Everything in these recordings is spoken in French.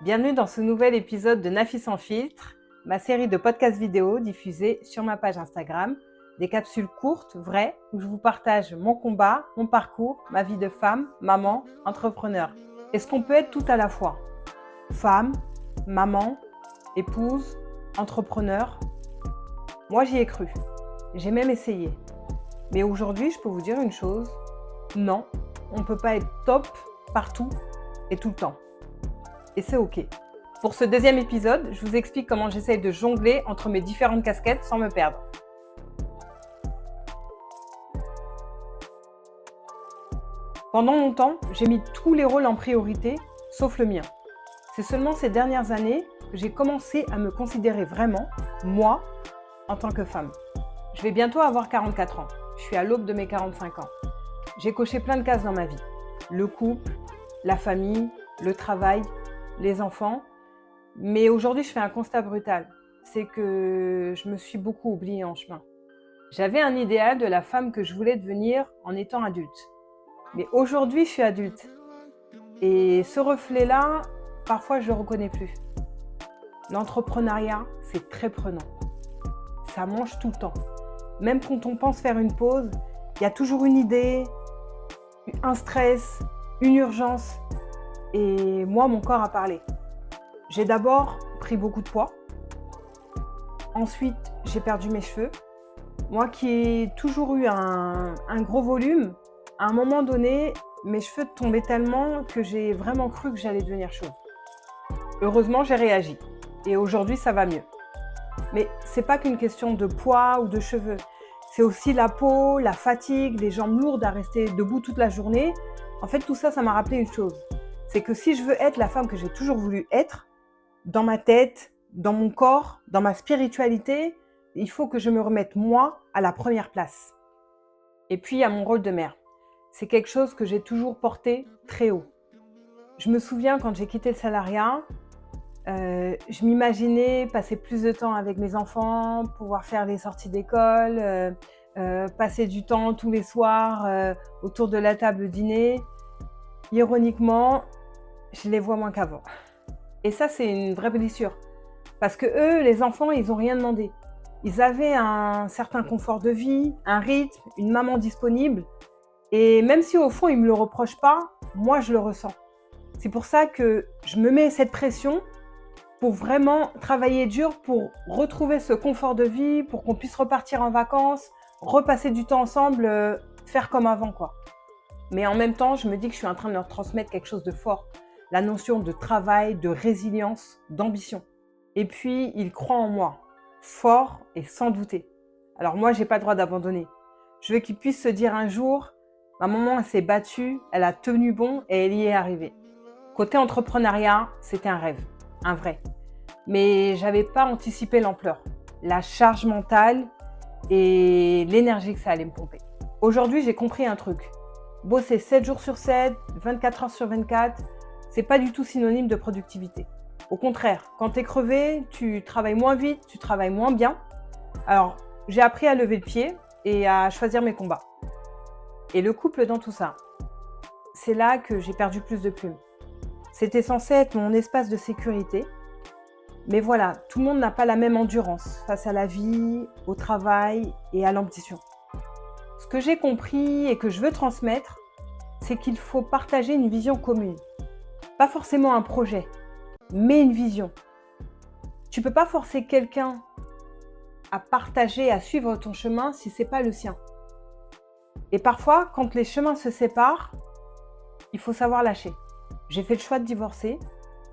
Bienvenue dans ce nouvel épisode de Nafi sans filtre, ma série de podcasts vidéo diffusée sur ma page Instagram, des capsules courtes, vraies, où je vous partage mon combat, mon parcours, ma vie de femme, maman, entrepreneur. Est-ce qu'on peut être tout à la fois? Femme, maman, épouse, entrepreneur? Moi j'y ai cru, j'ai même essayé. Mais aujourd'hui je peux vous dire une chose, non, on ne peut pas être top partout et tout le temps. Et c'est ok. Pour ce deuxième épisode, je vous explique comment j'essaye de jongler entre mes différentes casquettes sans me perdre. Pendant longtemps, j'ai mis tous les rôles en priorité, sauf le mien. C'est seulement ces dernières années que j'ai commencé à me considérer vraiment, moi, en tant que femme. Je vais bientôt avoir 44 ans. Je suis à l'aube de mes 45 ans. J'ai coché plein de cases dans ma vie. Le couple, la famille, le travail, les enfants. Mais aujourd'hui, je fais un constat brutal. C'est que je me suis beaucoup oubliée en chemin. J'avais un idéal de la femme que je voulais devenir en étant adulte. Mais aujourd'hui, je suis adulte. Et ce reflet-là, parfois, je le reconnais plus. L'entrepreneuriat, c'est très prenant. Ça mange tout le temps. Même quand on pense faire une pause, il y a toujours une idée, un stress, une urgence. Et moi, mon corps a parlé. J'ai d'abord pris beaucoup de poids. Ensuite, j'ai perdu mes cheveux. Moi qui ai toujours eu un gros volume, à un moment donné, mes cheveux tombaient tellement que j'ai vraiment cru que j'allais devenir chauve. Heureusement, j'ai réagi. Et aujourd'hui, ça va mieux. Mais c'est pas qu'une question de poids ou de cheveux. C'est aussi la peau, la fatigue, les jambes lourdes à rester debout toute la journée. En fait, tout ça, ça m'a rappelé une chose. C'est que si je veux être la femme que j'ai toujours voulu être, dans ma tête, dans mon corps, dans ma spiritualité, il faut que je me remette moi à la première place. Et puis, il y a mon rôle de mère. C'est quelque chose que j'ai toujours porté très haut. Je me souviens quand j'ai quitté le salariat, je m'imaginais passer plus de temps avec mes enfants, pouvoir faire les sorties d'école, passer du temps tous les soirs autour de la table dîner. Ironiquement, je les vois moins qu'avant. Et ça, c'est une vraie blessure. Parce que eux, les enfants, ils n'ont rien demandé. Ils avaient un certain confort de vie, un rythme, une maman disponible. Et même si au fond, ils ne me le reprochent pas, moi, je le ressens. C'est pour ça que je me mets cette pression pour vraiment travailler dur pour retrouver ce confort de vie, pour qu'on puisse repartir en vacances, repasser du temps ensemble, faire comme avant, quoi. Mais en même temps, je me dis que je suis en train de leur transmettre quelque chose de fort. La notion de travail, de résilience, d'ambition. Et puis, ils croient en moi, fort et sans douter. Alors moi, j'ai pas le droit d'abandonner. Je veux qu'ils puissent se dire un jour, ma maman, elle s'est battue, elle a tenu bon et elle y est arrivée. Côté entrepreneuriat, c'était un rêve, un vrai. Mais j'avais pas anticipé l'ampleur, la charge mentale et l'énergie que ça allait me pomper. Aujourd'hui, j'ai compris un truc. Bosser 7 jours sur 7, 24 heures sur 24, c'est pas du tout synonyme de productivité. Au contraire, quand tu es crevé, tu travailles moins vite, tu travailles moins bien. Alors, j'ai appris à lever le pied et à choisir mes combats. Et le couple dans tout ça, c'est là que j'ai perdu plus de plumes. C'était censé être mon espace de sécurité. Mais voilà, tout le monde n'a pas la même endurance face à la vie, au travail et à l'ambition. Ce que j'ai compris et que je veux transmettre, c'est qu'il faut partager une vision commune. Pas forcément un projet, mais une vision. Tu peux pas forcer quelqu'un à partager, à suivre ton chemin si c'est pas le sien. Et parfois, quand les chemins se séparent, il faut savoir lâcher. J'ai fait le choix de divorcer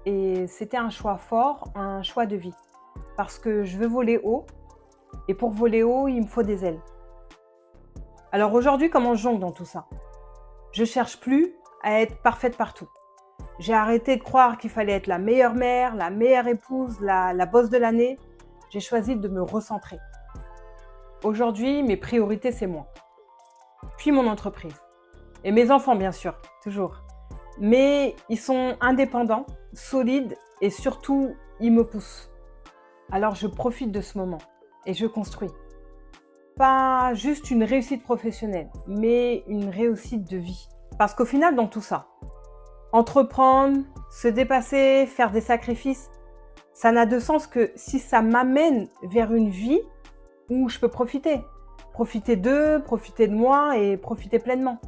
et c'était un choix fort, un choix de vie. Parce que je veux voler haut et pour voler haut, il me faut des ailes. Alors aujourd'hui, comment je jongle dans tout ça? Je cherche plus à être parfaite partout. J'ai arrêté de croire qu'il fallait être la meilleure mère, la meilleure épouse, la boss de l'année. J'ai choisi de me recentrer. Aujourd'hui, mes priorités, c'est moi. Puis mon entreprise. Et mes enfants, bien sûr, toujours. Mais ils sont indépendants, solides et surtout, ils me poussent. Alors je profite de ce moment et je construis. Pas juste une réussite professionnelle, mais une réussite de vie. Parce qu'au final, dans tout ça, Entreprendre, se dépasser, faire des sacrifices, ça n'a de sens que si ça m'amène vers une vie où je peux profiter. Profiter d'eux, profiter de moi et profiter pleinement.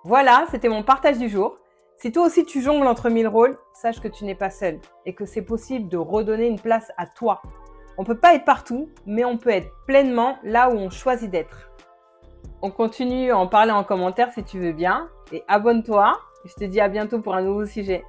Voilà, c'était mon partage du jour. Si toi aussi tu jongles entre 1000 rôles, sache que tu n'es pas seul et que c'est possible de redonner une place à toi. On ne peut pas être partout, mais on peut être pleinement là où on choisit d'être. On continue à en parler en commentaire si tu veux bien et abonne-toi. Je te dis à bientôt pour un nouveau sujet.